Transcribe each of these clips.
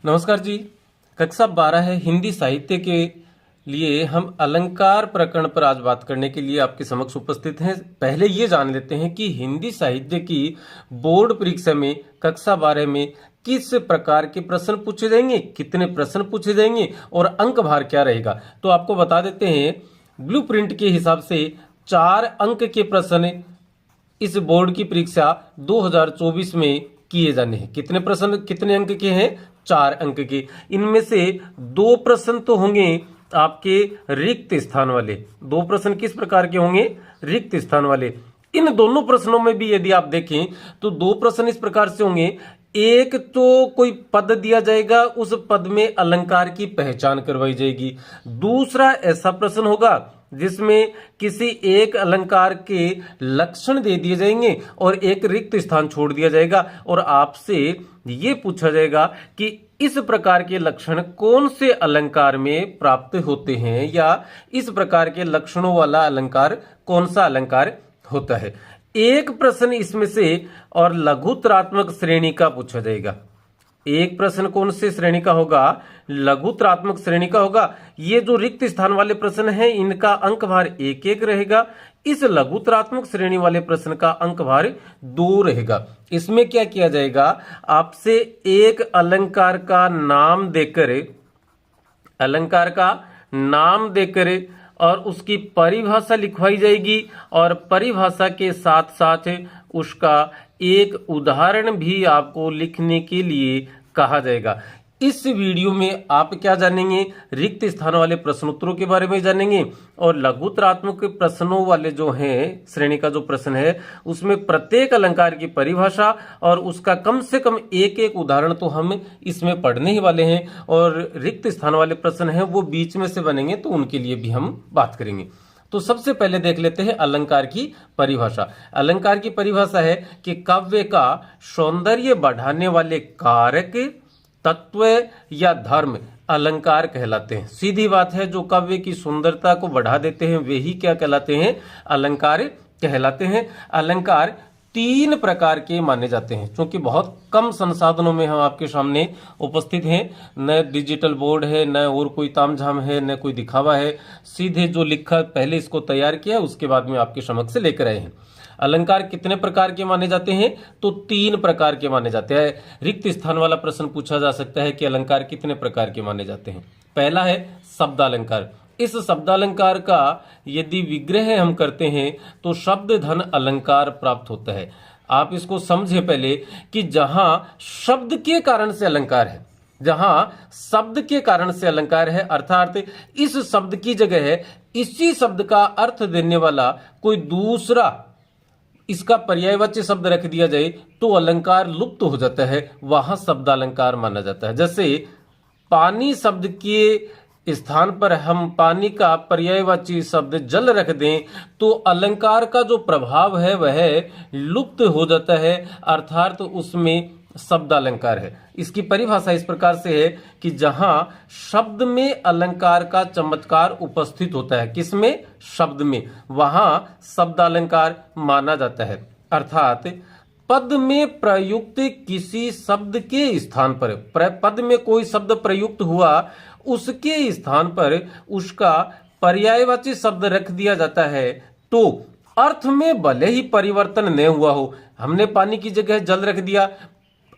नमस्कार जी। कक्षा 12 है हिंदी साहित्य के लिए हम अलंकार प्रकरण पर आज बात करने के लिए आपके समक्ष उपस्थित हैं। पहले ये जान लेते हैं कि हिंदी साहित्य की बोर्ड परीक्षा में कक्षा 12 में किस प्रकार के प्रश्न पूछे जाएंगे, कितने प्रश्न पूछे जाएंगे और अंक भार क्या रहेगा। तो आपको बता देते हैं, ब्लूप्रिंट के हिसाब से 4 अंक के प्रश्न इस बोर्ड की परीक्षा 2024 में किए जाने हैं। कितने प्रश्न कितने अंक के हैं? 4 अंक के। इनमें से 2 प्रश्न तो होंगे आपके रिक्त स्थान वाले। 2 प्रश्न किस प्रकार के होंगे? रिक्त स्थान वाले। इन दोनों प्रश्नों में भी यदि आप देखें तो 2 प्रश्न इस प्रकार से होंगे। एक तो कोई पद दिया जाएगा, उस पद में अलंकार की पहचान करवाई जाएगी। दूसरा ऐसा प्रश्न होगा जिसमें किसी एक अलंकार के लक्षण दे दिए जाएंगे और एक रिक्त स्थान छोड़ दिया जाएगा और आपसे ये पूछा जाएगा कि इस प्रकार के लक्षण कौन से अलंकार में प्राप्त होते हैं या इस प्रकार के लक्षणों वाला अलंकार कौन सा अलंकार होता है। एक प्रश्न इसमें से और लघुत्रात्मक श्रेणी का पूछा जाएगा। एक प्रश्न कौन से श्रेणी का होगा? लघुत्रात्मक श्रेणी का होगा। ये जो रिक्त स्थान वाले प्रश्न हैं इनका अंक भार 1-1 रहेगा। इस लघुत्रात्मक श्रेणी वाले प्रश्न का अंक भार 2 रहेगा। इसमें क्या किया जाएगा? आपसे एक अलंकार का नाम देकर और उसकी परिभाषा लिखवाई जाएगी और परिभाषा के साथ साथ उसका एक उदाहरण भी आपको लिखने के लिए कहा जाएगा। इस वीडियो में आप क्या जानेंगे? रिक्त स्थान वाले प्रश्नोत्तरों के बारे में जानेंगे और लघुत्रात्मक प्रश्नों वाले जो हैं श्रेणी का जो प्रश्न है उसमें प्रत्येक अलंकार की परिभाषा और उसका कम से कम एक उदाहरण तो हम इसमें पढ़ने ही वाले हैं और रिक्त स्थान वाले प्रश्न हैं वो बीच में से बनेंगे तो उनके लिए भी हम बात करेंगे। तो सबसे पहले देख लेते हैं अलंकार की परिभाषा। अलंकार की परिभाषा है कि काव्य का सौंदर्य बढ़ाने वाले कारक, तत्व या धर्म अलंकार कहलाते हैं। सीधी बात है, जो काव्य की सुंदरता को बढ़ा देते हैं वे ही क्या कहलाते हैं? अलंकार कहलाते हैं। अलंकार 3 प्रकार के माने जाते हैं। क्योंकि बहुत कम संसाधनों में हम आपके सामने उपस्थित हैं, न डिजिटल बोर्ड है, न और कोई तामझाम है, न कोई दिखावा है। सीधे जो लिखा पहले इसको तैयार किया उसके बाद में आपके समक्ष लेकर आए हैं। अलंकार कितने प्रकार के माने जाते हैं? तो 3 प्रकार के माने जाते हैं। रिक्त स्थान वाला प्रश्न पूछा जा सकता है कि अलंकार कितने प्रकार के माने जाते हैं। पहला है शब्दालंकार। इस शब्दालंकार का यदि विग्रह हम करते हैं तो शब्द धन अलंकार प्राप्त होता है। आप इसको समझे पहले कि जहां शब्द के कारण से अलंकार है, अर्थात इस शब्द की जगह है इसी शब्द का अर्थ देने वाला कोई दूसरा इसका पर्यायवाची शब्द रख दिया जाए तो अलंकार लुप्त हो जाता है, वहां शब्दालंकार माना जाता है। जैसे पानी शब्द के स्थान पर हम पानी का पर्यायवाची शब्द जल रख दें तो अलंकार का जो प्रभाव है वह लुप्त हो जाता है, अर्थात उसमें शब्दालंकार है। इसकी परिभाषा इस प्रकार से है कि जहां शब्द में अलंकार का चमत्कार उपस्थित होता है, किसमें? शब्द में, वहां शब्दालंकार माना जाता है। अर्थात पद में प्रयुक्त किसी शब्द के स्थान पर, पद में कोई शब्द प्रयुक्त हुआ उसके स्थान पर उसका पर्यायवाची शब्द रख दिया जाता है तो अर्थ में भले ही परिवर्तन न हुआ हो, हमने पानी की जगह जल रख दिया,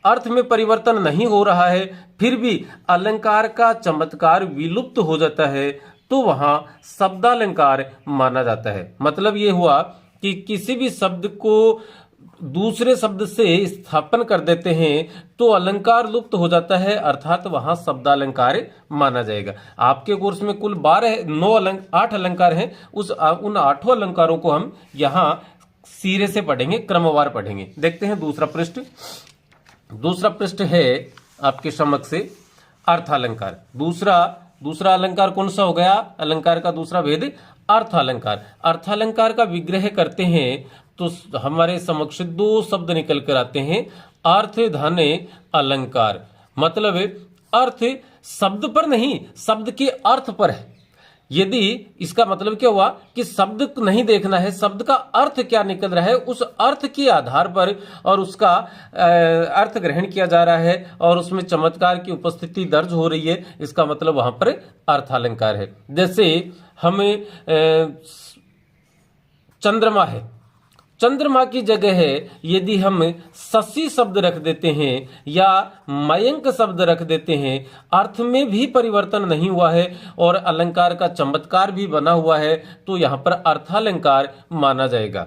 अर्थ में परिवर्तन नहीं हो रहा है, फिर भी अलंकार का चमत्कार विलुप्त हो जाता है तो वहां शब्दालंकार माना जाता है। मतलब यह हुआ कि किसी भी शब्द को दूसरे शब्द से स्थापन कर देते हैं तो अलंकार लुप्त हो जाता है, अर्थात वहां शब्दालंकार माना जाएगा। आपके कोर्स में कुल 8 अलंकार हैं। उन 8 अलंकारों को हम यहां सिरे से पढ़ेंगे, क्रमवार पढ़ेंगे। देखते हैं दूसरा पृष्ठ है आपके समक्ष से अर्थालंकार। दूसरा अलंकार कौन सा हो गया? अलंकार का दूसरा भेद अर्थालंकार। अर्थालंकार का विग्रह करते हैं तो हमारे समक्ष 2 शब्द निकल कर आते हैं, अर्थ धन अलंकार। मतलब अर्थ शब्द पर नहीं, शब्द के अर्थ पर है। यदि इसका मतलब क्या हुआ कि शब्द नहीं देखना है, शब्द का अर्थ क्या निकल रहा है, उस अर्थ के आधार पर और उसका अर्थ ग्रहण किया जा रहा है और उसमें चमत्कार की उपस्थिति दर्ज हो रही है, इसका मतलब वहां पर अर्थालंकार है। जैसे हमें चंद्रमा है, चंद्रमा की जगह है यदि हम शशि शब्द रख देते हैं या मयंक शब्द रख देते हैं, अर्थ में भी परिवर्तन नहीं हुआ है और अलंकार का चमत्कार भी बना हुआ है, तो यहां पर अर्थालंकार माना जाएगा।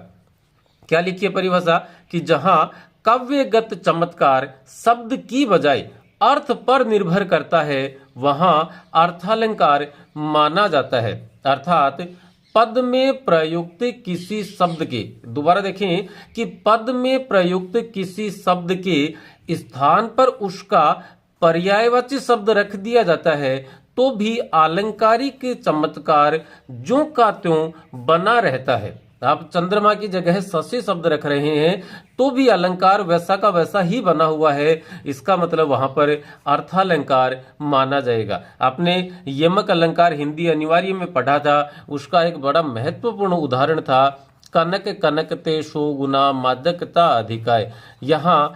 क्या लिखिए परिभाषा कि जहां काव्यगत चमत्कार शब्द की बजाय अर्थ पर निर्भर करता है वहां अर्थालंकार माना जाता है। अर्थात पद में प्रयुक्त किसी शब्द के, दोबारा देखें कि पद में प्रयुक्त किसी शब्द के स्थान पर उसका पर्यायवाची शब्द रख दिया जाता है तो भी आलंकारिक चमत्कार ज्यों का त्यों बना रहता है। आप चंद्रमा की जगह शशि शब्द रख रहे हैं तो भी अलंकार वैसा का वैसा ही बना हुआ है, इसका मतलब वहां पर अर्थालंकार माना जाएगा। आपने यमक अलंकार हिंदी अनिवार्य में पढ़ा था, उसका एक बड़ा महत्वपूर्ण उदाहरण था कनक कनकते सो गुना मादकता अधिकाय। यहाँ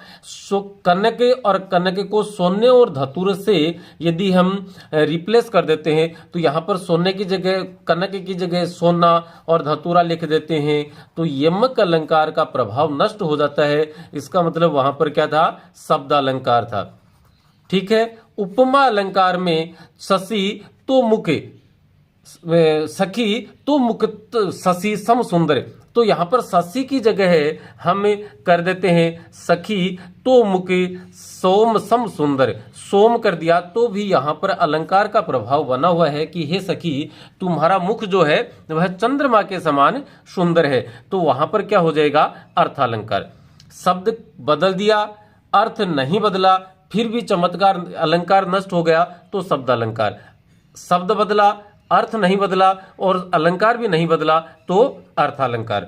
कनक और कनक को सोने और धतुर से यदि हम रिप्लेस कर देते हैं तो यहाँ पर सोने की जगह कनक की जगह सोना और धतुरा लिख देते हैं तो यमक अलंकार का प्रभाव नष्ट हो जाता है। इसका मतलब वहां पर क्या था, शब्द अलंकार था। ठीक है। उपमा अलंकार में शशि तो मुख, सखी तो मुख शशि सम सुंदर, तो यहां पर शशि की जगह है हम कर देते हैं सखी तो मुख सोम सम सुंदर, सोम कर दिया तो भी यहां पर अलंकार का प्रभाव बना हुआ है कि हे सखी तुम्हारा मुख जो है वह चंद्रमा के समान सुंदर है, तो वहां पर क्या हो जाएगा, अर्थालंकार। शब्द बदल दिया, अर्थ नहीं बदला, फिर भी चमत्कार अलंकार नष्ट हो गया तो शब्द अलंकार। शब्द बदला, अर्थ नहीं बदला और अलंकार भी नहीं बदला तो अर्थालंकार।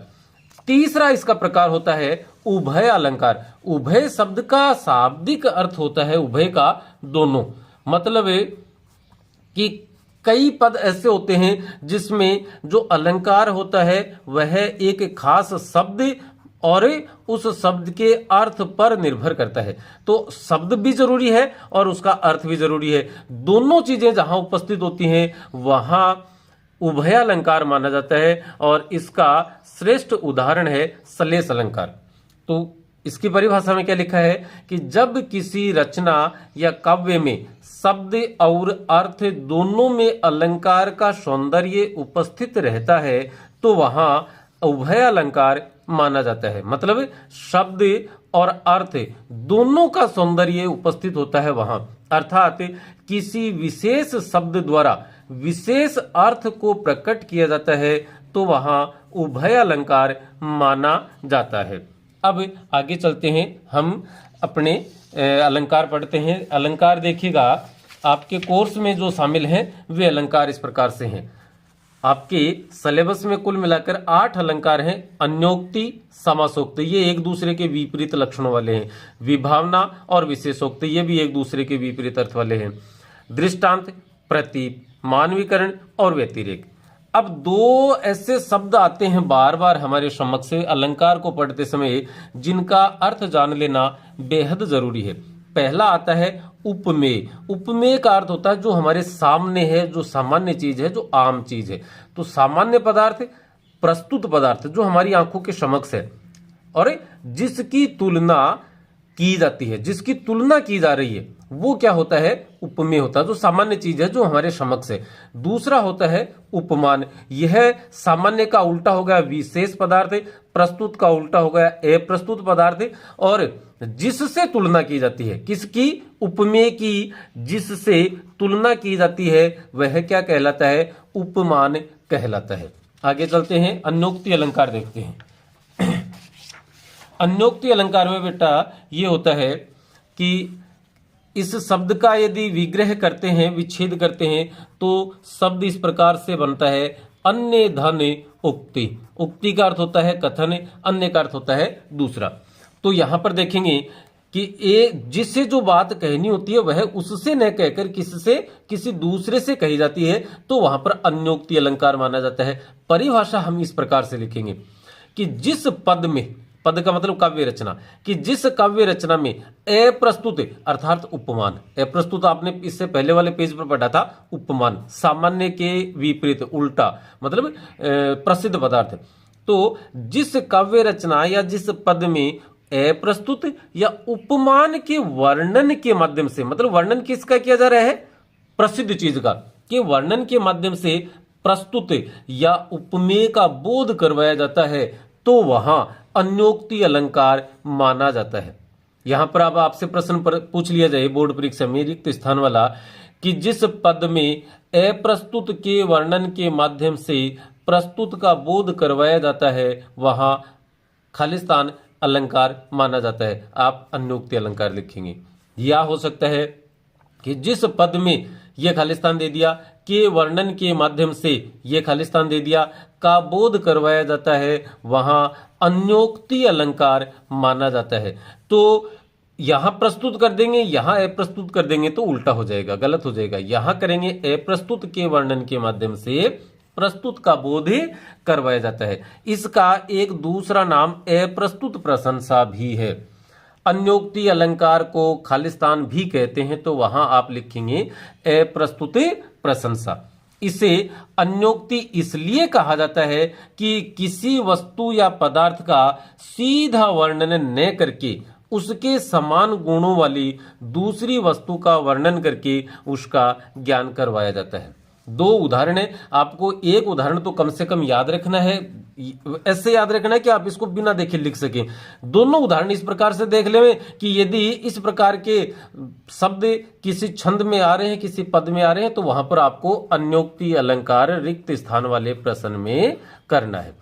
तीसरा इसका प्रकार होता है उभय अलंकार। उभय शब्द का शाब्दिक अर्थ होता है उभय का दोनों, मतलब है कि कई पद ऐसे होते हैं जिसमें जो अलंकार होता है वह एक खास शब्द और उस शब्द के अर्थ पर निर्भर करता है। तो शब्द भी जरूरी है और उसका अर्थ भी जरूरी है, दोनों चीजें जहां उपस्थित होती हैं वहां उभय अलंकार माना जाता है और इसका श्रेष्ठ उदाहरण है सलेस अलंकार। तो इसकी परिभाषा में क्या लिखा है कि जब किसी रचना या काव्य में शब्द और अर्थ दोनों में अलंकार का सौंदर्य उपस्थित रहता है तो वहां उभय अलंकार माना जाता है। मतलब शब्द और अर्थ दोनों का सौंदर्य उपस्थित होता है वहां, अर्थात किसी विशेष शब्द द्वारा विशेष अर्थ को प्रकट किया जाता है तो वहां उभय अलंकार माना जाता है। अब आगे चलते हैं, हम अपने अलंकार पढ़ते हैं। अलंकार देखिएगा आपके कोर्स में जो शामिल हैं वे अलंकार इस प्रकार से हैं। आपके सिलेबस में कुल मिलाकर 8 अलंकार हैं। अन्योक्ति, समासोक्ति ये एक दूसरे के विपरीत लक्षणों वाले हैं। विभावना और विशेषोक्ति ये भी एक दूसरे के विपरीत अर्थ वाले हैं। दृष्टांत, प्रतीक, मानवीकरण और व्यतिरेक। अब 2 ऐसे शब्द आते हैं बार बार हमारे समक्ष अलंकार को पढ़ते समय जिनका अर्थ जान लेना बेहद जरूरी है। पहला आता है उपमेय। उपमेय का अर्थ होता है जो हमारे सामने है, जो सामान्य चीज है, जो आम चीज है। तो सामान्य पदार्थ, प्रस्तुत पदार्थ जो हमारी आंखों के समक्ष है और जिसकी तुलना की जाती है, जिसकी तुलना की जा रही है वो क्या होता है, उपमेय होता है, जो सामान्य चीज है जो हमारे समक्ष है। दूसरा होता है उपमान। यह सामान्य का उल्टा हो गया विशेष पदार्थ, प्रस्तुत का उल्टा हो गया अप्रस्तुत पदार्थ, और जिससे तुलना की जाती है, किसकी, उपमेय की, जिससे तुलना की जाती है वह क्या कहलाता है, उपमान कहलाता है। आगे चलते हैं, अन्योक्ति अलंकार देखते हैं। अन्योक्ति अलंकार में बेटा ये होता है कि इस शब्द का यदि विग्रह करते हैं, विच्छेद करते हैं तो शब्द इस प्रकार से बनता है अन्य धन उक्ति। उक्ति का अर्थ होता है कथन, अन्य का अर्थ होता है दूसरा। तो यहां पर देखेंगे कि ये जिससे जो बात कहनी होती है वह उससे न कहकर किसी दूसरे से कही जाती है, तो वहां पर अन्योक्ति अलंकार माना जाता है। परिभाषा हम इस प्रकार से लिखेंगे कि जिस पद में, पद का मतलब काव्य रचना, कि जिस काव्य रचना में अप्रस्तुत अर्थात उपमान, अप्रस्तुत आपने इससे पहले वाले पेज पर पढ़ा था, उपमान सामान्य के विपरीत उल्टा मतलब प्रसिद्ध पदार्थ। तो जिस काव्य रचना या जिस पद में अप्रस्तुत या उपमान के वर्णन के माध्यम से, मतलब वर्णन किसका किया जा रहा है, प्रसिद्ध चीज का, कि वर्णन के माध्यम से प्रस्तुत या उपमेय का बोध करवाया जाता है, तो वहां अन्योक्ति अलंकार माना जाता है। यहां पर अब आपसे प्रश्न पूछ लिया जाए बोर्ड परीक्षा में रिक्त स्थान वाला, कि जिस पद में अप्रस्तुत के वर्णन के माध्यम से प्रस्तुत का बोध करवाया जाता है, वहां खालिस्तान अलंकार माना जाता है। आप अन्योक्ति अलंकार लिखेंगे। या हो सकता है कि जिस पद में यह खालिस्तान दे दिया, के वर्णन के माध्यम से यह खालिस्तान दे दिया, का बोध करवाया जाता है, वहां अन्योक्ति अलंकार माना जाता है। तो यहां प्रस्तुत कर देंगे, यहां अप्रस्तुत कर देंगे तो उल्टा हो जाएगा, गलत हो जाएगा। यहां करेंगे अप्रस्तुत के वर्णन के माध्यम से प्रस्तुत का बोध करवाया जाता है। इसका एक दूसरा नाम अप्रस्तुत प्रशंसा भी है। अन्योक्ति अलंकार को खालिस्तान भी कहते हैं, तो वहां आप लिखेंगे अप्रस्तुत प्रशंसा। इसे अन्योक्ति इसलिए कहा जाता है कि किसी वस्तु या पदार्थ का सीधा वर्णन न करके उसके समान गुणों वाली दूसरी वस्तु का वर्णन करके उसका ज्ञान करवाया जाता है। दो उदाहरण है, आपको एक उदाहरण तो कम से कम याद रखना है, ऐसे याद रखना है कि आप इसको बिना देखे लिख सकें। दोनों उदाहरण इस प्रकार से देख लें कि यदि इस प्रकार के शब्द किसी छंद में आ रहे हैं, किसी पद में आ रहे हैं, तो वहां पर आपको अन्योक्ति अलंकार रिक्त स्थान वाले प्रश्न में करना है।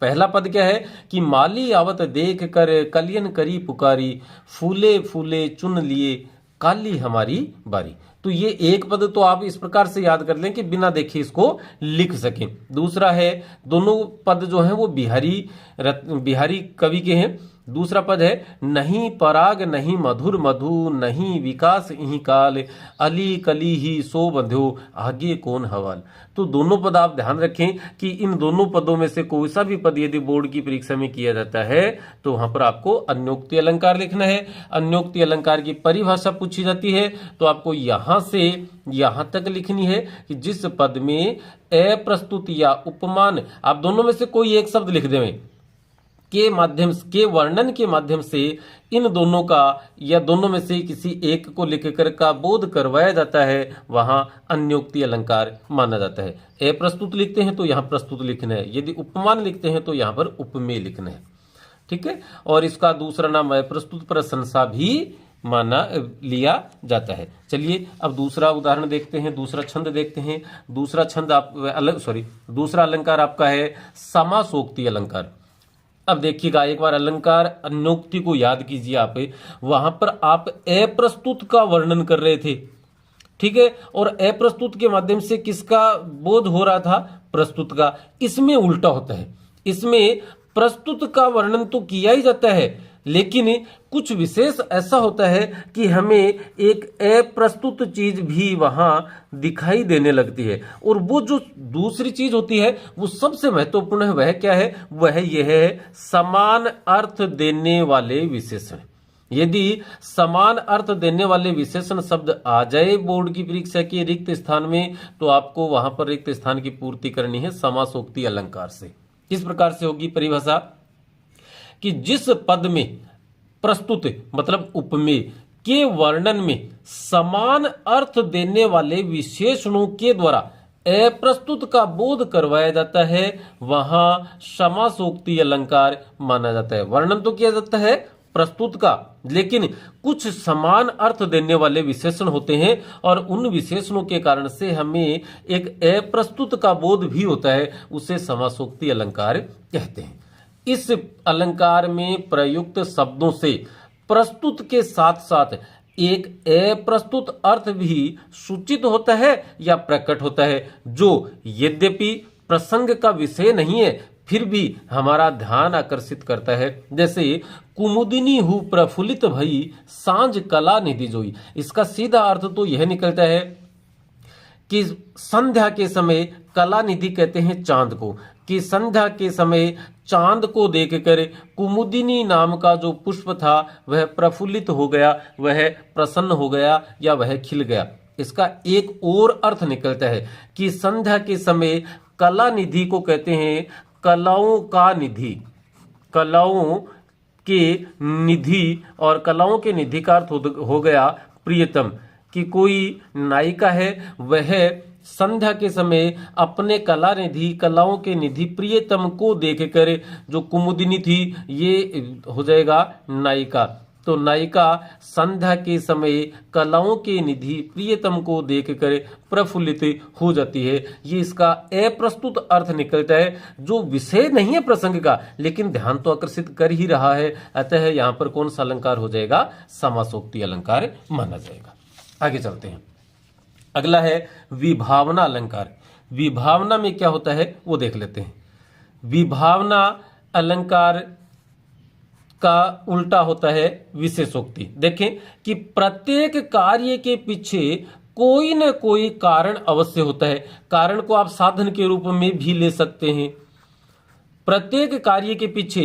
पहला पद क्या है कि माली आवत देख कर कलियन करी पुकारी, फूले फूले चुन लिए काली हमारी बारी। तो ये एक पद तो आप इस प्रकार से याद कर लें कि बिना देखे इसको लिख सकें। दूसरा है, दोनों पद जो हैं वो बिहारी कवि के हैं। दूसरा पद है नहीं पराग नहीं मधुर मधु, नहीं विकास इही काल, अली कली ही सो बंध्यो आगे कौन हवाल। तो दोनों पद आप ध्यान रखें कि इन दोनों पदों में से कोई सा भी पद यदि बोर्ड की परीक्षा में किया जाता है तो वहां पर आपको अन्योक्ति अलंकार लिखना है। अन्योक्ति अलंकार की परिभाषा पूछी जाती है तो आपको यहां से यहां तक लिखनी है कि जिस पद में अप्रस्तुत या उपमान, आप दोनों में से कोई एक शब्द लिख दें के माध्यम के वर्णन के माध्यम से इन दोनों का या दोनों में से किसी एक को लिखकर का बोध करवाया जाता है, वहां अन्योक्ति अलंकार माना जाता है। अप्रस्तुत लिखते हैं तो यहां प्रस्तुत लिखना है, यदि उपमान लिखते हैं तो यहां पर उपमेय लिखना है। ठीक है, और इसका दूसरा नाम अप्रस्तुत प्रशंसा भी माना लिया जाता है। चलिए अब दूसरा उदाहरण देखते हैं, दूसरा छंद देखते हैं। दूसरा छंद दूसरा अलंकार आपका है समासोक्ति अलंकार। अब देखिएगा एक बार अलंकार अन्योक्ति को याद कीजिए आप, वहां पर आप अप्रस्तुत का वर्णन कर रहे थे, ठीक है, और अप्रस्तुत के माध्यम से किसका बोध हो रहा था, प्रस्तुत का। इसमें उल्टा होता है, इसमें प्रस्तुत का वर्णन तो किया ही जाता है लेकिन कुछ विशेष ऐसा होता है कि हमें एक अप्रस्तुत चीज भी वहां दिखाई देने लगती है, और वो जो दूसरी चीज होती है वो सबसे महत्वपूर्ण है। वह क्या है, वह यह है समान अर्थ देने वाले विशेषण। यदि समान अर्थ देने वाले विशेषण शब्द आ जाए बोर्ड की परीक्षा के रिक्त स्थान में तो आपको वहां पर रिक्त स्थान की पूर्ति करनी है समासोक्ति अलंकार से। किस प्रकार से होगी परिभाषा कि जिस पद में प्रस्तुत मतलब उपमेय के वर्णन में समान अर्थ देने वाले विशेषणों के द्वारा अप्रस्तुत का बोध करवाया जाता है वहां समासोक्ति अलंकार माना जाता है। वर्णन तो किया जाता है प्रस्तुत का, लेकिन कुछ समान अर्थ देने वाले विशेषण होते हैं और उन विशेषणों के कारण से हमें एक अप्रस्तुत का बोध भी होता है, उसे समासोक्ति अलंकार कहते हैं। इस अलंकार में प्रयुक्त शब्दों से प्रस्तुत के साथ साथ एक अप्रस्तुत अर्थ भी सूचित होता है या प्रकट होता है, जो यद्यपि प्रसंग का विषय नहीं है फिर भी हमारा ध्यान आकर्षित करता है। जैसे कुमुदिनी हु प्रफुल्लित भई सांझ कला निधि जोई, इसका सीधा अर्थ तो यह निकलता है कि संध्या के समय, कला निधि कहते हैं चांद को, कि संध्या के समय चांद को देखकर कुमुदिनी नाम का जो पुष्प था वह प्रफुल्लित हो गया, वह प्रसन्न हो गया या वह खिल गया। इसका एक और अर्थ निकलता है कि संध्या के समय कला निधि को कहते हैं कलाओं का निधि, कलाओं के निधि, और कलाओं के निधि का अर्थ हो गया प्रियतम, कि कोई नायिका है वह संध्या के समय अपने कला निधि, कलाओं के निधि प्रियतम को देखकर, जो कुमुदिनी थी ये हो जाएगा नायिका, तो नायिका संध्या के समय कलाओं के निधि प्रियतम को देखकर प्रफुल्लित हो जाती है। ये इसका अप्रस्तुत अर्थ निकलता है, जो विषय नहीं है प्रसंग का, लेकिन ध्यान तो आकर्षित कर ही रहा है। अतः यहां पर कौन सा अलंकार हो जाएगा? समासोक्ति अलंकार माना जाएगा। आगे चलते हैं। अगला है विभावना अलंकार। विभावना में क्या होता है वो देख लेते हैं। विभावना अलंकार का उल्टा होता है विशेषोक्ति। देखें कि प्रत्येक कार्य के पीछे कोई न कोई कारण अवश्य होता है। कारण को आप साधन के रूप में भी ले सकते हैं। प्रत्येक कार्य के पीछे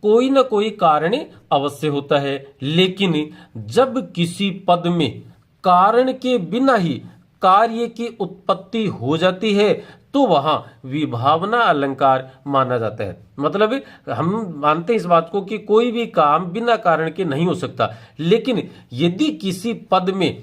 कोई न कोई कारण अवश्य होता है, लेकिन जब किसी पद में कारण के बिना ही कार्य की उत्पत्ति हो जाती है तो वहां विभावना अलंकार माना जाता है। मतलब हम मानते हैं इस बात को कि कोई भी काम बिना कारण के नहीं हो सकता, लेकिन यदि किसी पद में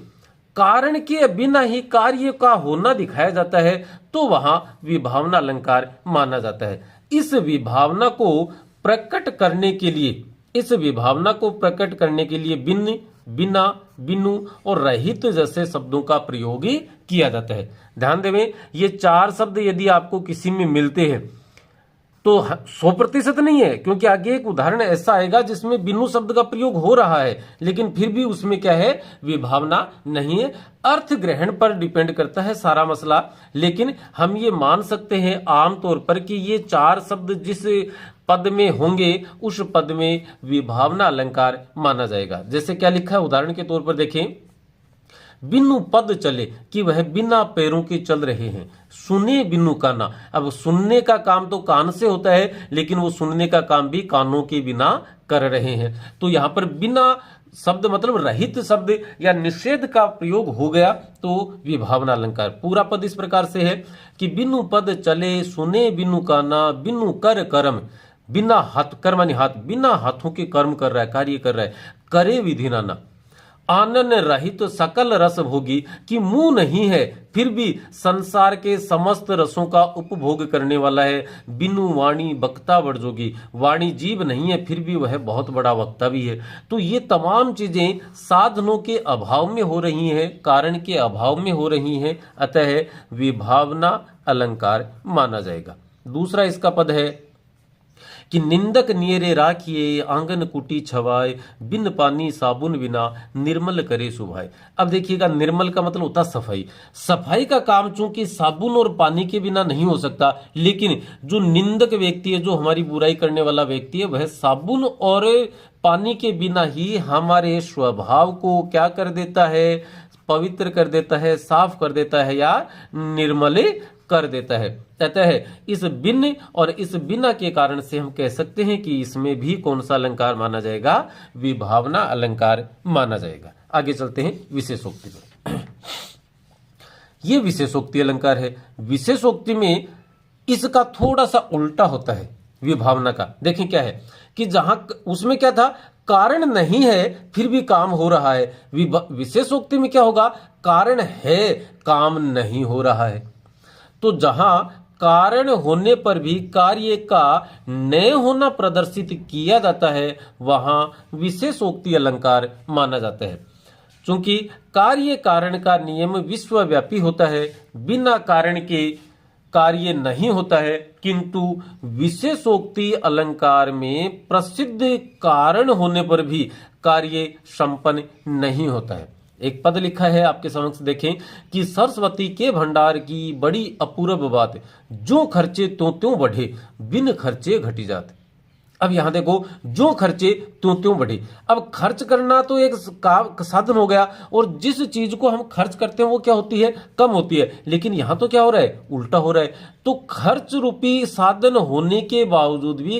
कारण के बिना ही कार्य का होना दिखाया जाता है तो वहां विभावना अलंकार माना जाता है। इस विभावना को प्रकट करने के लिए, इस विभावना को प्रकट करने के लिए बिन, बिना, बिनु और रहित जैसे शब्दों का प्रयोग ही किया जाता है। ध्यान देवें, ये चार शब्द यदि आपको किसी में मिलते हैं तो 100% नहीं है, क्योंकि आगे एक उदाहरण ऐसा आएगा जिसमें बिनु शब्द का प्रयोग हो रहा है, लेकिन फिर भी उसमें क्या है? विभावना नहीं है। अर्थ ग्रहण पर डिपेंड करता है सारा मसला, लेकिन हम ये मान सकते हैं आमतौर पर कि ये चार शब्द जिस पद में होंगे उस पद में विभावना अलंकार माना जाएगा। जैसे क्या लिखा है, उदाहरण के तौर पर देखें, बिनु पद चले, कि वह बिना पैरों के चल रहे हैं। सुने बिनु काना, अब सुनने का काम तो कान से होता है, लेकिन वो सुनने का काम भी कानों के बिना कर रहे हैं। तो यहां पर बिना शब्द मतलब रहित शब्द या निषेध का प्रयोग हो गया तो विभावना अलंकार। पूरा पद इस प्रकार से है कि बिनु पद चले, सुने बिनु काना, बिनु कर कर्म, बिना हाथ, कर्मानी हाथ, बिना हाथों के कर्म कर रहा है, कार्य कर रहा है, करे विधि नाना, आनन रहित तो सकल रस भोगी, कि मुंह नहीं है फिर भी संसार के समस्त रसों का उपभोग करने वाला है। बिनु वाणी वक्ता बड़जोगी, वाणी जीव नहीं है फिर भी वह बहुत बड़ा वक्ता भी है। तो ये तमाम चीजें साधनों के अभाव में हो रही हैं, कारण के अभाव में हो रही हैं, अतः विभावना अलंकार माना जाएगा। दूसरा इसका पद है कि निंदक नियरे राखिए, आंगन कुटी छवाए, बिन पानी साबुन बिना, निर्मल करे सुभाए। अब देखिएगा, निर्मल का मतलब होता सफाई। सफाई का काम चूंकि साबुन और पानी के बिना नहीं हो सकता, लेकिन जो निंदक व्यक्ति है, जो हमारी बुराई करने वाला व्यक्ति है, वह साबुन और पानी के बिना ही हमारे स्वभाव को क्या कर देता है? पवित्र कर देता है, साफ कर देता है या निर्मल कर देता है। अतः इस बिन और इस बिना के कारण से हम कह सकते हैं कि इसमें भी कौन सा अलंकार माना जाएगा? विभावना अलंकार माना जाएगा। आगे चलते हैं विशेषोक्ति पर। यह विशेषोक्ति अलंकार है। विशेषोक्ति में इसका थोड़ा सा उल्टा होता है विभावना का। देखें क्या है कि जहां उसमें क्या था, कारण नहीं है फिर भी काम हो रहा है। विशेषोक्ति में क्या होगा? कारण है, काम नहीं हो रहा है। तो जहां कारण होने पर भी कार्य का न होना प्रदर्शित किया जाता है वहां विशेषोक्ति अलंकार माना जाता है। क्योंकि कार्य कारण का नियम विश्वव्यापी होता है, बिना कारण के कार्य नहीं होता है, किंतु विशेषोक्ति अलंकार में प्रसिद्ध कारण होने पर भी कार्य संपन्न नहीं होता है। एक पद लिखा है आपके समक्ष, देखें कि सरस्वती के भंडार की बड़ी अपूर्व बात, जो खर्चे त्यों बढ़े, बिन खर्चे घटी जाते। अब यहां देखो, जो खर्चे त्यों बढ़े। अब खर्च करना तो एक साधन हो गया, और जिस चीज को हम खर्च करते हैं वो क्या होती है, कम होती है। लेकिन यहां तो क्या हो रहा है, उल्टा हो रहा है। तो खर्च रूपी साधन होने के बावजूद भी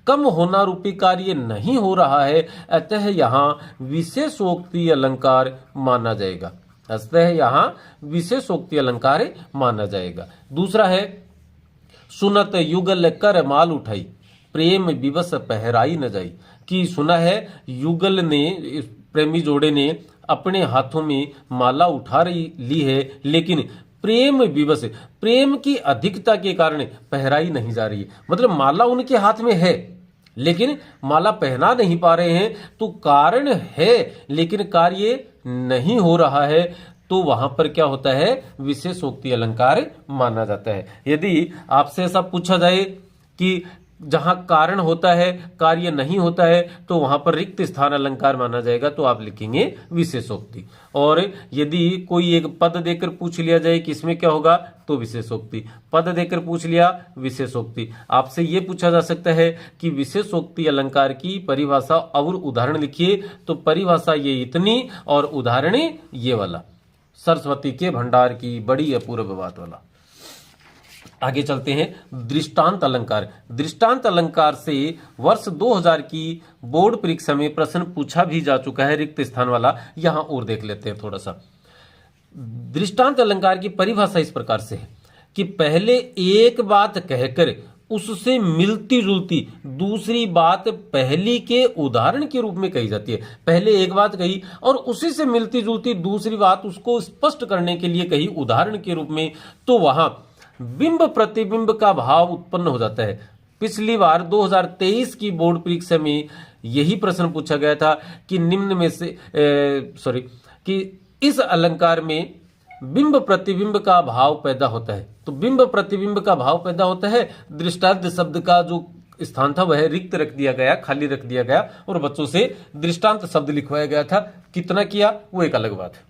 कम होना रूपी कार्य नहीं हो रहा है, अतः यहां विशेषोक्ति अलंकार माना जाएगा। अतः यहां विशेषोक्ति अलंकार माना जाएगा। दूसरा है, सुनत युगल कर माल उठाई, प्रेम विवश पहराई न जाई। कि सुना है युगल ने, प्रेमी जोड़े ने अपने हाथों में माला उठा ली है, लेकिन प्रेम विवश, प्रेम की अधिकता के कारण पहराई नहीं जा रही है। मतलब माला उनके हाथ में है लेकिन माला पहना नहीं पा रहे हैं, तो कारण है लेकिन कार्य नहीं हो रहा है। तो वहां पर क्या होता है, विशेषोक्ति अलंकार माना जाता है। यदि आपसे ऐसा पूछा जाए कि जहां कारण होता है कार्य नहीं होता है, तो वहां पर रिक्त स्थान अलंकार माना जाएगा, तो आप लिखेंगे विशेषोक्ति। और यदि कोई एक पद देकर पूछ लिया जाए कि इसमें क्या होगा, तो विशेषोक्ति। पद देकर पूछ लिया, विशेषोक्ति। आपसे यह पूछा जा सकता है कि विशेषोक्ति अलंकार की परिभाषा और उदाहरण लिखिए, तो परिभाषा ये इतनी और उदाहरण ये वाला, सरस्वती के भंडार की बड़ी अपूर्व बात वाला। आगे चलते हैं, दृष्टांत अलंकार। दृष्टांत अलंकार से वर्ष 2000 की बोर्ड परीक्षा में प्रश्न पूछा भी जा चुका है, रिक्त स्थान वाला। यहां और देख लेते हैं थोड़ा सा। दृष्टांत अलंकार की परिभाषा इस प्रकार से है कि पहले एक बात कहकर उससे मिलती जुलती दूसरी बात पहली के उदाहरण के रूप में कही जाती है। पहले एक बात कही और उसी से मिलती जुलती दूसरी बात उसको स्पष्ट करने के लिए कही उदाहरण के रूप में, तो वहां बिंब प्रतिबिंब का भाव उत्पन्न हो जाता है। पिछली बार 2023 की बोर्ड परीक्षा में यही प्रश्न पूछा गया था कि निम्न में से कि इस अलंकार में बिंब प्रतिबिंब का भाव पैदा होता है। तो बिंब प्रतिबिंब का भाव पैदा होता है, दृष्टांत शब्द का जो स्थान था वह रिक्त रख दिया गया, खाली रख दिया गया, और बच्चों से दृष्टांत शब्द लिखवाया गया था। कितना किया वो एक अलग बात है।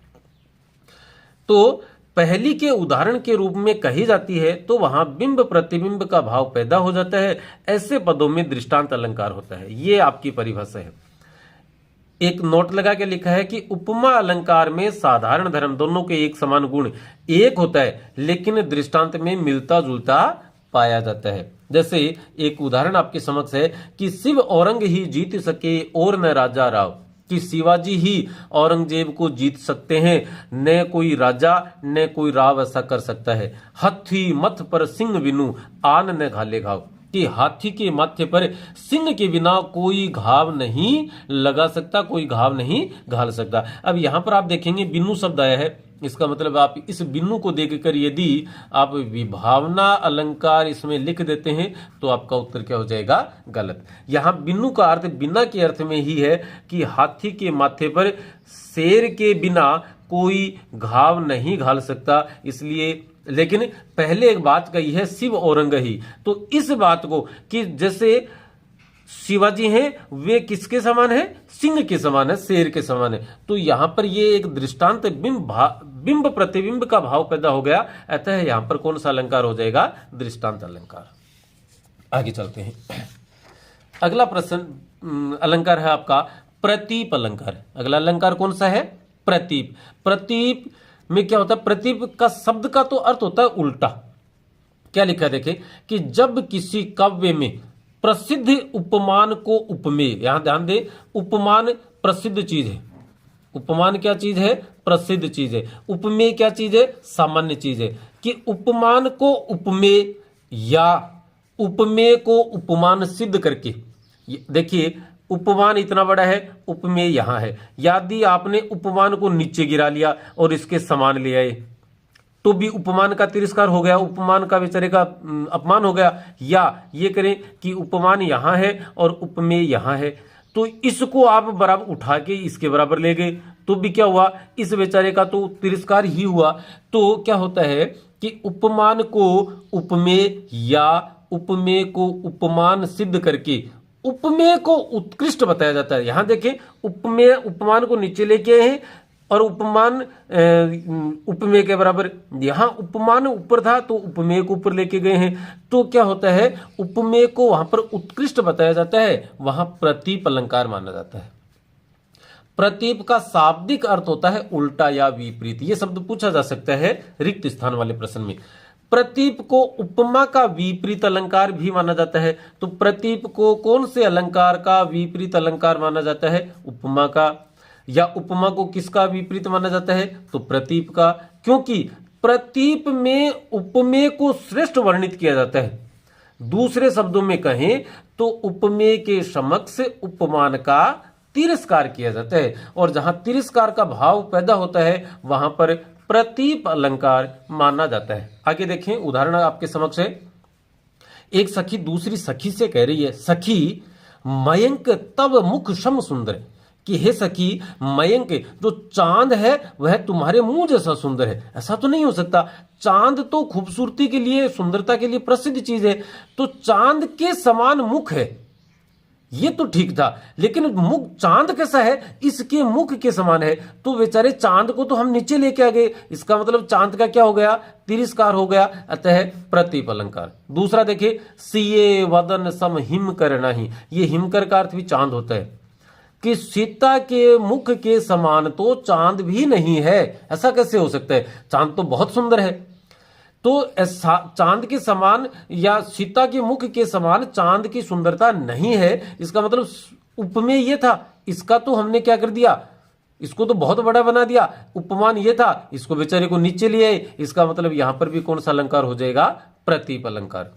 तो पहली के उदाहरण के रूप में कही जाती है, तो वहां बिंब प्रतिबिंब का भाव पैदा हो जाता है। ऐसे पदों में दृष्टांत अलंकार होता है। ये आपकी परिभाषा है। एक नोट लगा के लिखा है कि उपमा अलंकार में साधारण धर्म दोनों के एक समान गुण एक होता है, लेकिन दृष्टांत में मिलता जुलता पाया जाता है। जैसे एक उदाहरण आपके समक्ष है कि शिव औरंग ही जीत सके और न राजा राव, कि शिवाजी ही औरंगजेब को जीत सकते हैं, न कोई राजा न कोई राव ऐसा कर सकता है। हाथी मथ पर सिंह बिनु आन न घाले घाव, कि हाथी के माथे पर सिंह के बिना कोई घाव नहीं लगा सकता, कोई घाव नहीं घाल सकता। अब यहां पर आप देखेंगे बिनु शब्द आया है, इसका मतलब आप इस बिनु को देखकर यदि आप विभावना अलंकार इसमें लिख देते हैं तो आपका उत्तर क्या हो जाएगा, गलत। यहां बिनु का अर्थ बिना के अर्थ में ही है कि हाथी के माथे पर शेर के बिना कोई घाव नहीं घाल सकता, इसलिए। लेकिन पहले एक बात कही है शिव औरंग ही, तो इस बात को कि जैसे शिवाजी हैं वे किसके समान है, सिंह के समान है, शेर के समान है। तो यहां पर ये एक दृष्टांत बिंब प्रतिबिंब का भाव पैदा हो गया, अतः यहां पर कौन सा अलंकार हो जाएगा, दृष्टांत अलंकार। आगे चलते हैं। अगला प्रश्न अलंकार है आपका प्रतीप अलंकार। अगला अलंकार कौन सा है, प्रतीप। प्रतीप में क्या होता है, प्रतीप का शब्द का तो अर्थ होता है उल्टा। क्या लिखा है देखें कि जब किसी काव्य में प्रसिद्ध उपमान को उपमेय, यहां ध्यान दे, उपमान प्रसिद्ध चीज है। उपमान क्या चीज है, प्रसिद्ध चीज है। उपमेय क्या चीज है, सामान्य चीज है। कि उपमान को उपमेय या उपमेय को उपमान सिद्ध करके, देखिए उपमान इतना बड़ा है, उपमेय यहां है। यदि आपने उपमान को नीचे गिरा लिया और इसके समान ले आए तो भी उपमान का तिरस्कार हो गया, उपमान का बेचारे का अपमान हो गया। या ये करें कि उपमान यहां है और उपमेय यहां है, तो इसको आप बराबर उठा के इसके बराबर ले गए, तो भी क्या हुआ, इस बेचारे का तो तिरस्कार ही हुआ। तो क्या होता है कि उपमान को उपमेय या उपमेय को उपमान सिद्ध करके उपमेय को उत्कृष्ट बताया जाता है। यहां देखें, उपमेय उपमान को नीचे लेके आए हैं और उपमान उपमेय के बराबर। यहां उपमान ऊपर था तो उपमेय को ऊपर लेके गए हैं। तो क्या होता है, उपमेय को वहां पर उत्कृष्ट बताया जाता है, वहां प्रतीप अलंकार माना जाता है। प्रतीप का शाब्दिक अर्थ होता है उल्टा या विपरीत। यह शब्द पूछा जा सकता है रिक्त स्थान वाले प्रश्न में। प्रतीप को उपमा का विपरीत अलंकार भी माना जाता है। तो प्रतीप को कौन से अलंकार का विपरीत अलंकार माना जाता है? उपमा का। या उपमा को किसका विपरीत माना जाता है? तो प्रतीप का, क्योंकि प्रतीप में उपमेय को श्रेष्ठ वर्णित किया जाता है। दूसरे शब्दों में कहें तो उपमेय के समक्ष उपमान का तिरस्कार किया जाता है, और जहां तिरस्कार का भाव पैदा होता है वहां पर प्रतीप अलंकार माना जाता है। आगे देखें, उदाहरण आपके समक्ष है। एक सखी दूसरी सखी से कह रही है, सखी मयंक तब मुख सम सुंदर, कि हे सखी मयंक जो चांद है वह तुम्हारे मुंह जैसा सुंदर है। ऐसा तो नहीं हो सकता, चांद तो खूबसूरती के लिए, सुंदरता के लिए प्रसिद्ध चीज है, तो चांद के समान मुख है, ये तो ठीक था, लेकिन मुख चांद कैसा है? इसके मुख के समान है। तो बेचारे चांद को तो हम नीचे लेके आ गए, इसका मतलब चांद का क्या हो गया? तिरस्कार हो गया, अतः प्रतीप अलंकार। दूसरा देखिए, सिए वदन सम हिम कर नाही, ये हिमकर का अर्थ भी चांद होता है, कि सीता के मुख के समान तो चांद भी नहीं है। ऐसा कैसे हो सकता है? चांद तो बहुत सुंदर है। तो चांद के समान या सीता के मुख के समान चांद की सुंदरता नहीं है, इसका मतलब उपमेय ये था, इसका तो हमने क्या कर दिया, इसको तो बहुत बड़ा बना दिया। उपमान ये था, इसको बेचारे को नीचे ले आए, इसका मतलब यहां पर भी कौन सा अलंकार हो जाएगा? प्रतीप अलंकार।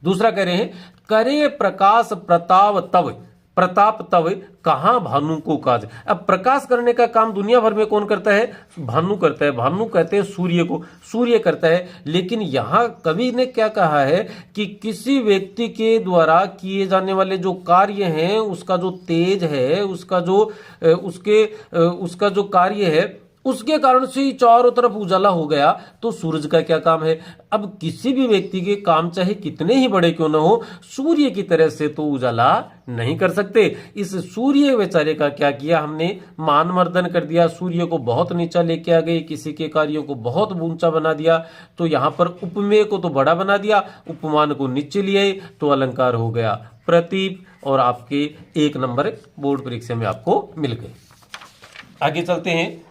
दूसरा कह रहे हैं, करे प्रकाश प्रताप तव, प्रताप तव कहां भानु को काज। अब प्रकाश करने का काम दुनिया भर में कौन करता है? भानु करता है। भानु कहते हैं सूर्य को, सूर्य करता है। लेकिन यहां कवि ने क्या कहा है कि किसी व्यक्ति के द्वारा किए जाने वाले जो कार्य हैं, उसका जो तेज है, उसका जो कार्य है, उसके कारण से ही चारों तरफ उजाला हो गया। तो सूरज का क्या काम है? अब किसी भी व्यक्ति के काम चाहे कितने ही बड़े क्यों ना हो, सूर्य की तरह से तो उजाला नहीं कर सकते। इस सूर्य बेचारे का क्या किया हमने? मान मर्दन कर दिया, सूर्य को बहुत नीचा लेके आ गए, किसी के कार्यों को बहुत ऊंचा बना दिया। तो यहां पर उपमेय को तो बड़ा बना दिया, उपमान को नीचे लिए, तो अलंकार हो गया प्रतीप, और आपके 1 नंबर बोर्ड परीक्षा में आपको मिल गए। आगे चलते हैं,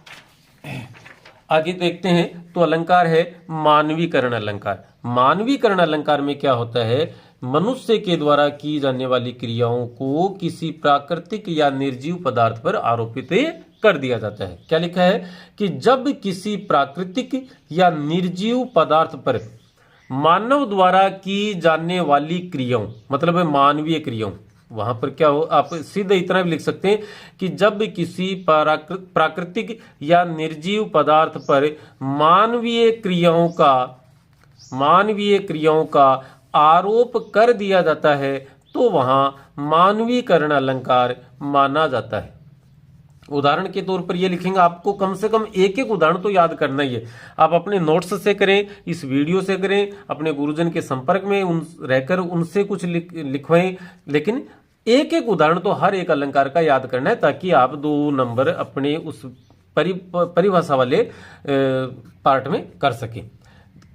आगे देखते हैं। तो अलंकार है मानवीकरण अलंकार। मानवीकरण अलंकार में क्या होता है? मनुष्य के द्वारा की जाने वाली क्रियाओं को किसी प्राकृतिक या निर्जीव पदार्थ पर आरोपित कर दिया जाता है। क्या लिखा है कि जब किसी प्राकृतिक या निर्जीव पदार्थ पर मानव द्वारा की जाने वाली क्रियाओं, मतलब मानवीय क्रियाओं, वहां पर क्या हो, आप सीधे इतना भी लिख सकते हैं कि जब किसी प्राकृतिक या निर्जीव पदार्थ पर मानवीय क्रियाओं का आरोप कर दिया जाता है तो वहां मानवीकरण अलंकार माना जाता है। उदाहरण के तौर पर ये लिखेंगे, आपको कम से कम एक एक उदाहरण तो याद करना ही है। आप अपने नोट्स से करें, इस वीडियो से करें, अपने गुरुजन के संपर्क में रहकर उनसे कुछ लिखवाएं, लेकिन एक एक उदाहरण तो हर एक अलंकार का याद करना है, ताकि आप 2 नंबर अपने उस परिभाषा वाले पार्ट में कर सकें।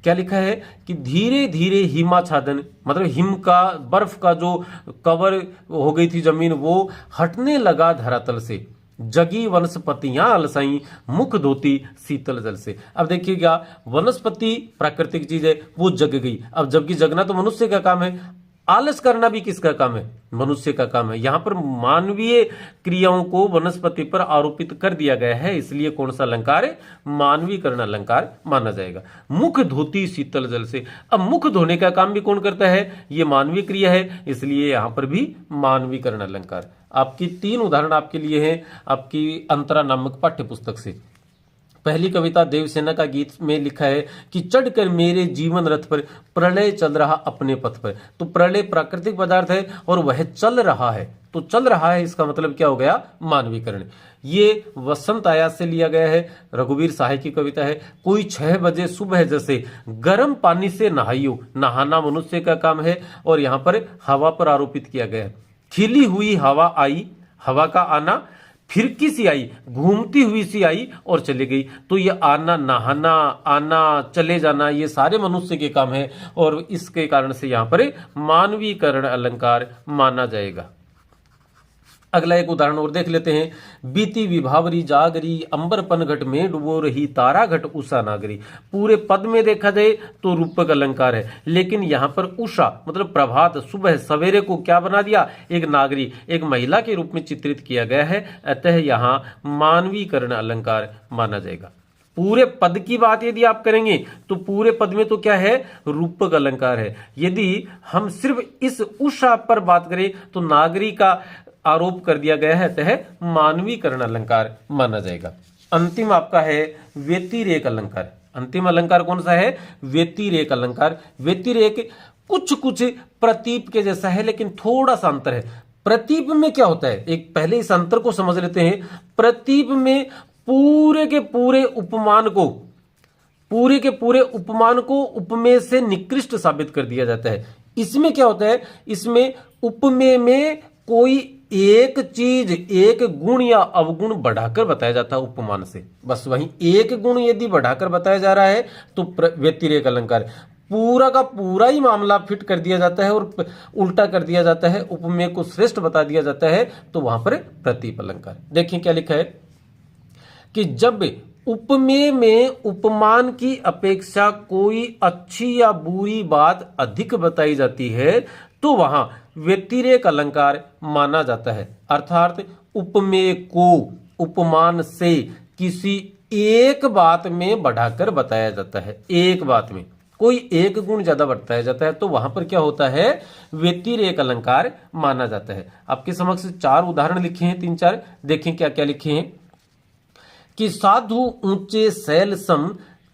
क्या लिखा है कि धीरे धीरे हिमाच्छादन, मतलब हिम का, बर्फ का जो कवर हो गई थी जमीन, वो हटने लगा धरातल से। जगी वनस्पतियां अलसाई, मुख धोती शीतल जल से। अब देखिएगा, वनस्पति प्राकृतिक चीज है, वो जग गई। अब जबकि जगना तो मनुष्य का काम है, आलस करना भी किसका काम है? मनुष्य का काम है। यहां पर मानवीय क्रियाओं को वनस्पति पर आरोपित कर दिया गया है, इसलिए कौन सा अलंकार है? मानवीकरण अलंकार माना जाएगा। मुख धोती शीतल जल से, अब मुख धोने का काम भी कौन करता है? ये मानवीय क्रिया है, इसलिए यहां पर भी मानवीकरण अलंकार। आपकी 3 उदाहरण आपके लिए हैं आपकी अंतरा नामक पाठ्य पुस्तक से। पहली कविता देवसेना का गीत में लिखा है कि चढ़कर मेरे जीवन रथ पर प्रलय चल रहा अपने पथ पर। तो प्रलय प्राकृतिक पदार्थ है और वह चल रहा है, तो चल रहा है, इसका मतलब क्या हो गया? मानवीकरण। ये वसंत आयास से लिया गया है, रघुवीर सहाय की कविता है। कोई 6 बजे सुबह जैसे गर्म पानी से नहाइयो, नहाना मनुष्य का काम है और यहां पर हवा पर आरोपित किया गया है। खिली हुई हवा आई, हवा का आना, फिरकी सी आई, घूमती हुई सी आई और चली गई। तो ये आना, नहाना, आना, चले जाना, ये सारे मनुष्य के काम है और इसके कारण से यहां पर मानवीकरण अलंकार माना जाएगा। अगला एक उदाहरण और देख लेते हैं। बीती विभावरी जागरी, अंबर पनघट में डुबो रही, तारा घट उषा नागरी। पूरे पद में देखा जाए तो रूपक अलंकार है, लेकिन यहां पर उषा मतलब प्रभात, सुबह, सवेरे को क्या बना दिया, एक नागरी, एक महिला के रूप में चित्रित किया गया है, अतः यहां मानवीकरण अलंकार माना जाएगा। पूरे पद की बात यदि आप करेंगे तो पूरे पद में तो क्या है, रूपक अलंकार है। यदि हम सिर्फ इस उषा पर बात करें तो नागरी का आरोप कर दिया गया है, अतः मानवीकरण अलंकार माना जाएगा। अंतिम आपका है व्यतिरेक अलंकार। अंतिम अलंकार कौन सा है, व्यतिरेक अलंकार। व्यतिरेक कुछ कुछ प्रतीप के जैसा है, लेकिन थोड़ा सा अंतर है। प्रतीप में क्या होता है, एक पहले इस अंतर को समझ लेते हैं। प्रतीप में पूरे के पूरे उपमान को उपमेय से निकृष्ट साबित कर दिया जाता है। इसमें क्या होता है, इसमें उपमेय में कोई एक चीज, एक गुण या अवगुण बढ़ाकर बताया जाता है उपमान से, बस वहीं एक गुण यदि बढ़ाकर बताया जा रहा है तो व्यतिरेक अलंकार। पूरा का पूरा ही मामला फिट कर दिया जाता है और उल्टा कर दिया जाता है, उपमेय को श्रेष्ठ बता दिया जाता है, तो वहां पर प्रतीप अलंकार। देखिए क्या लिखा है कि जब उपमेय में उपमान की अपेक्षा कोई अच्छी या बुरी बात अधिक बताई जाती है तो वहां व्यतिरेक अलंकार माना जाता है। अर्थात उपमेय को उपमान से किसी एक बात में बढ़ाकर बताया जाता है, एक बात में कोई एक गुण ज्यादा बताया जाता है तो वहां पर क्या होता है, व्यतिरेक अलंकार माना जाता है। आपके समक्ष 4 उदाहरण लिखे हैं, 3-4 देखें क्या क्या लिखे हैं। कि साधु ऊंचे शैल सम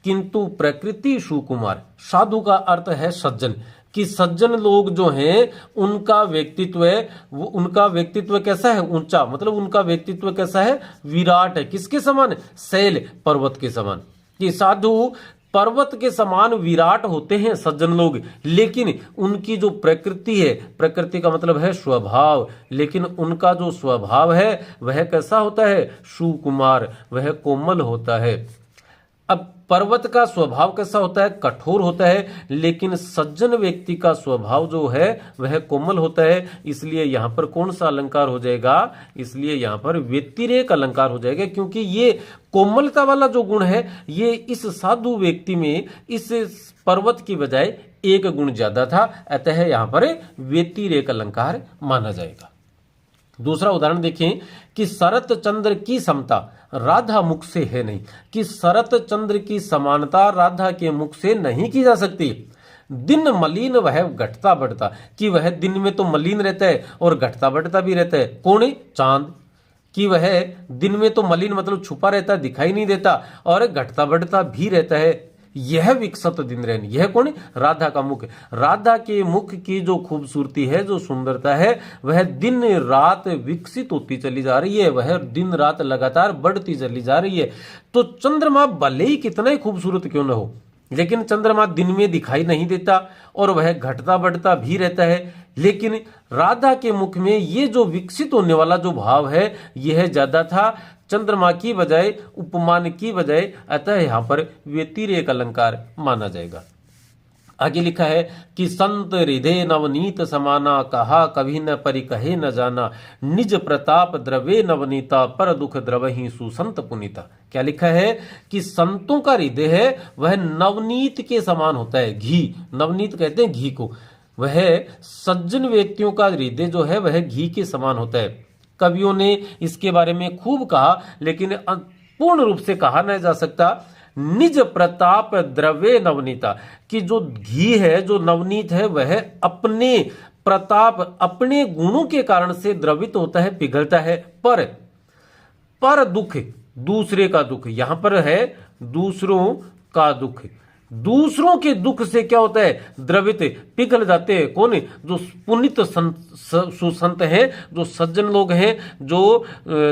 किंतु प्रकृति सुकुमार। साधु का अर्थ है सज्जन, कि सज्जन लोग जो हैं उनका व्यक्तित्व कैसा है, ऊंचा, मतलब उनका व्यक्तित्व कैसा है, विराट है। किसके समान, शैल, पर्वत के समान। कि साधु पर्वत के समान विराट होते हैं सज्जन लोग, लेकिन उनकी जो प्रकृति है, प्रकृति का मतलब है स्वभाव, लेकिन उनका जो स्वभाव है वह कैसा होता है, सुकुमार, वह कोमल होता है। अब पर्वत का स्वभाव कैसा होता है, कठोर होता है, लेकिन सज्जन व्यक्ति का स्वभाव जो है वह कोमल होता है। इसलिए यहां पर कौन सा अलंकार हो जाएगा, इसलिए यहां पर व्यतिरेक अलंकार हो जाएगा, क्योंकि ये कोमलता वाला जो गुण है ये इस साधु व्यक्ति में इस पर्वत की बजाय एक गुण ज्यादा था, अतः यहां पर व्यतिरेक अलंकार माना जाएगा। दूसरा उदाहरण देखें कि शरत चंद्र की समता राधा मुख से है नहीं। कि शरत चंद्र की समानता राधा के मुख से नहीं की जा सकती। दिन मलिन वह घटता बढ़ता, कि वह दिन में तो मलिन रहता है और घटता बढ़ता भी रहता है। कौन है, चांद। कि वह दिन में तो मलिन मतलब छुपा रहता है, दिखाई नहीं देता, और घटता बढ़ता भी रहता है। यह विकसित दिन रैन, यह कौन है, राधा का मुख। राधा के मुख की जो खूबसूरती है, जो सुंदरता है, वह दिन रात विकसित होती चली जा रही है, वह दिन रात लगातार बढ़ती चली जा रही है। तो चंद्रमा भले ही कितना ही खूबसूरत क्यों न हो, लेकिन चंद्रमा दिन में दिखाई नहीं देता और वह घटता बढ़ता भी रहता है। लेकिन राधा के मुख में ये जो विकसित होने वाला जो भाव है यह ज्यादा था चंद्रमा की बजाय, उपमान की बजाय, अतः यहां पर व्यतिरेक अलंकार माना जाएगा। आगे लिखा है कि संत हृदय नवनीत समाना, कहा कभी न परि कहे न जाना, निज प्रताप द्रवे नवनीता, पर दुख द्रवहि सुसंत पुनीता। क्या लिखा है कि संतों का हृदय है वह नवनीत के समान होता है, घी, नवनीत कहते हैं घी को। वह सज्जन व्यक्तियों का हृदय जो है वह घी के समान होता है। कवियों ने इसके बारे में खूब कहा, लेकिन पूर्ण रूप से कहा नहीं जा सकता। निज प्रताप द्रव्य नवनीता, कि जो घी है, जो नवनीत है, वह अपने प्रताप, अपने गुणों के कारण से द्रवित होता है, पिघलता है। पर दुख, दूसरे का दुख, यहां पर है दूसरों का दुख, दूसरों के दुख से क्या होता है, द्रवित पिघल जाते हैं। कौन है? जो पुनीत सुसंत हैं, जो सज्जन लोग हैं, जो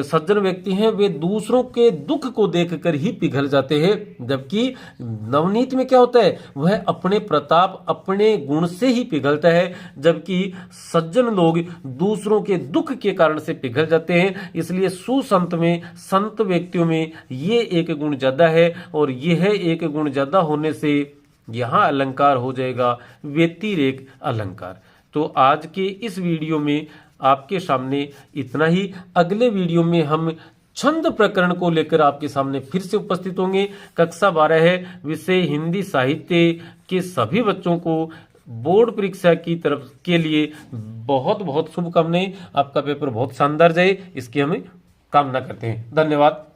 सज्जन व्यक्ति हैं, वे दूसरों के दुख को देखकर ही पिघल जाते हैं। जबकि नवनीत में क्या होता है, वह अपने प्रताप, अपने गुण से ही पिघलता है। जबकि सज्जन लोग दूसरों के दुख के कारण से पिघल जाते हैं। इसलिए सुसंत में, संत व्यक्तियों में ये एक गुण ज्यादा है, और यह एक गुण ज्यादा होने से यहां अलंकार हो जाएगा व्यतिरेक अलंकार। तो आज के इस वीडियो में आपके सामने इतना ही। अगले वीडियो में हम छंद प्रकरण को लेकर आपके सामने फिर से उपस्थित होंगे। कक्षा 12 है, विषय हिंदी साहित्य के सभी बच्चों को बोर्ड परीक्षा की तरफ के लिए बहुत बहुत शुभकामनाएं। आपका पेपर बहुत शानदार जाए, इसकी हमें कामना करते हैं। धन्यवाद।